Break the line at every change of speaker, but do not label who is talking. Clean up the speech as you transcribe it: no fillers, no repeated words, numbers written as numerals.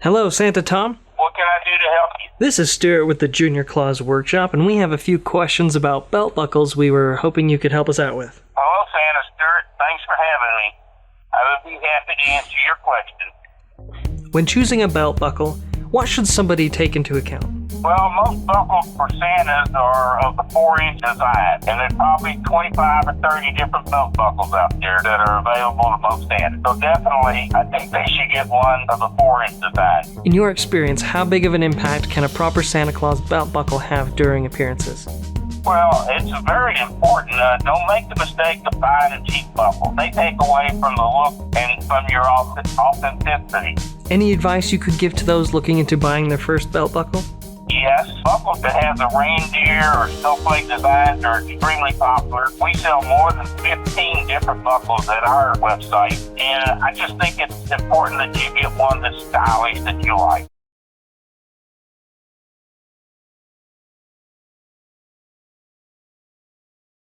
Hello, Santa Tom.
What can I do to help you?
This is Stuart with the Junior Claus Workshop, and we have a few questions about belt buckles we were hoping you could help us out with.
Hello, Santa Stuart. Thanks for having me. I would be happy to answer your question.
When choosing a belt buckle, what should somebody take into account?
Well, most buckles for Santas are of the 4-inch design, and there's probably 25 or 30 different belt buckles out there that are available to most Santas. So definitely, I think they should get one of the 4-inch design.
In your experience, how big of an impact can a proper Santa Claus belt buckle have during appearances?
Well, it's very important. Don't make the mistake of buying a cheap buckle. They take away from the look and from your authenticity.
Any advice you could give to those looking into buying their first belt buckle?
Yes, buckles that have the reindeer or snowflake designs are extremely popular. We sell more than 15 different buckles at our website, and I just think it's important that you get one that's stylish that you like.